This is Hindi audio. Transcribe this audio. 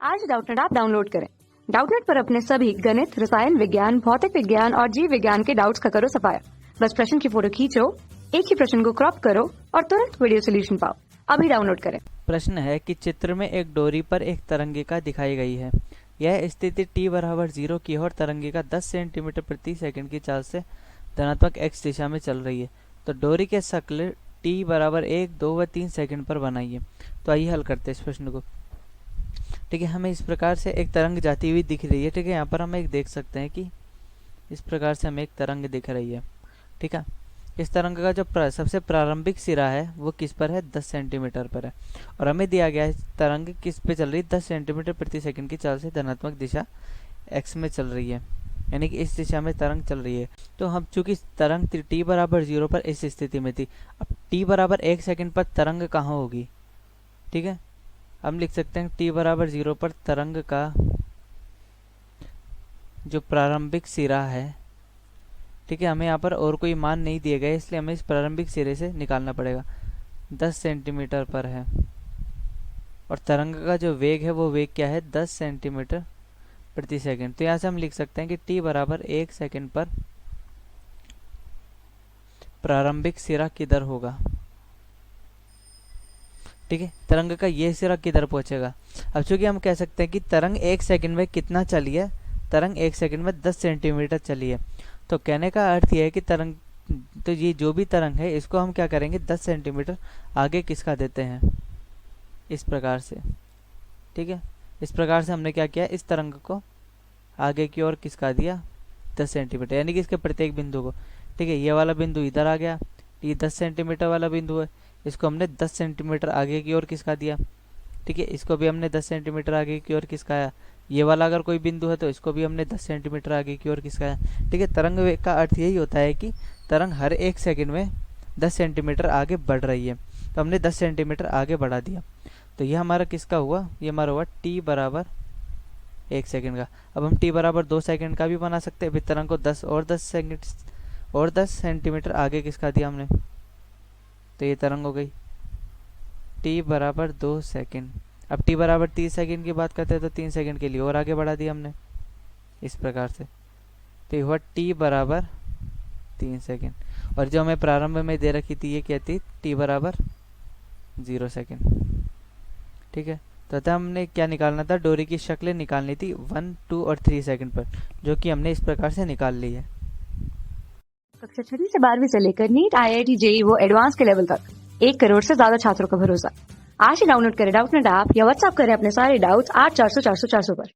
आज डाउटनेट ऐप डाउनलोड करें। डाउटनेट पर अपने सभी गणित, रसायन विज्ञान, भौतिक विज्ञान और जीव विज्ञान के डाउट्स का करो सफाया। बस प्रश्न की फोटो खींचो, एक ही प्रश्न को क्रॉप करो और तुरंत वीडियो सोल्यूशन पाओ। अभी डाउनलोड करें। प्रश्न है कि चित्र में एक डोरी पर एक तरंगिका दिखाई गई है। यह स्थिति t बराबर 0 की और तरंगिका 10 सेंटीमीटर प्रति सेकंड की चाल से धनात्मक x दिशा में चल रही है। तो डोरी के शक्ल t बराबर 1, 2 व 3 सेकंड पर बनाइए। तो आइए हल करते हैं इस प्रश्न को। ठीक है, हमें इस प्रकार से एक तरंग जाती हुई दिख रही है। ठीक है, यहाँ पर हम एक देख सकते हैं कि इस प्रकार से हमें एक तरंग दिख रही है। ठीक है, इस तरंग का जो सबसे प्रारंभिक सिरा है वो किस पर है, 10 सेंटीमीटर पर है। और हमें दिया गया है तरंग किस पे चल रही है, 10 सेंटीमीटर प्रति सेकंड की चाल से धनात्मक दिशा x में चल रही है, यानी कि इस दिशा में तरंग चल रही है। तो हम चूंकि तरंग t बराबर 0 पर इस स्थिति में थी, अब t बराबर 1 सेकंड पर तरंग कहाँ होगी। ठीक है, हम लिख सकते हैं t बराबर 0 पर तरंग का जो प्रारंभिक सिरा है, ठीक है, हमें यहाँ पर और कोई मान नहीं दिए गए, इसलिए हमें इस प्रारंभिक सिरे से निकालना पड़ेगा। 10 सेंटीमीटर पर है और तरंग का जो वेग है वो वेग क्या है, 10 सेंटीमीटर प्रति सेकंड। तो यहाँ से हम लिख सकते हैं कि t बराबर 1 सेकंड पर प्रारंभिक सिरा किधर होगा। ठीक है, तरंग का ये सिरा किधर पहुंचेगा। अब चूंकि हम कह सकते हैं कि तरंग 1 सेकंड में कितना चली है, तरंग 1 सेकंड में 10 सेंटीमीटर चली है। तो कहने का अर्थ यह है कि तरंग, तो ये जो भी तरंग है इसको हम क्या करेंगे, 10 सेंटीमीटर आगे किसका देते हैं, इस प्रकार से। ठीक है, इस प्रकार से हमने क्या किया, इस तरंग को आगे की ओर किसका दिया, 10 सेंटीमीटर, यानी कि इसके प्रत्येक बिंदु को। ठीक है, ये वाला बिंदु इधर आ गया, ये 10 सेंटीमीटर वाला बिंदु है, इसको हमने 10 सेंटीमीटर आगे की ओर किसका दिया। ठीक है, इसको भी हमने 10 सेंटीमीटर आगे की ओर किसकाया। ये वाला अगर कोई बिंदु है तो इसको भी हमने 10 सेंटीमीटर आगे की ओर किसकाया। ठीक है, तरंग वेग का अर्थ यही होता है कि तरंग हर 1 सेकंड में 10 सेंटीमीटर आगे बढ़ रही है, तो हमने 10 सेंटीमीटर आगे बढ़ा दिया। तो ये हमारा किसका हुआ, ये हमारा हुआ t बराबर 1 सेकंड का। अब हम t बराबर 2 सेकंड का भी बना सकते हैं। फिर तरंग को 10 सेंटीमीटर आगे किसका दिया हमने, तो ये तरंग हो गई t बराबर 2 सेकंड। अब t बराबर 30 सेकंड की बात करते हैं तो 3 सेकंड के लिए और आगे बढ़ा दिया हमने इस प्रकार से। तो ये हुआ t बराबर 3 सेकंड। और जो हमें प्रारंभ में दे रखी थी ये क्या थी, t बराबर 0 सेकंड। ठीक है, तो अतः हमने क्या निकालना था, डोरी की शक्लें निकालनी थी 1, 2 और 3 सेकंड पर, जो कि हमने इस प्रकार से निकाल ली है। कक्षा 6 से 12वीं से लेकर नीट, IIT, JEE वो एडवांस के लेवल तक 1 करोड़ से ज्यादा छात्रों का भरोसा। आज ही डाउनलोड करें डाउटनेट ऐप या व्हाट्सएप करें अपने सारे डाउट्स 8400 400 400 पर।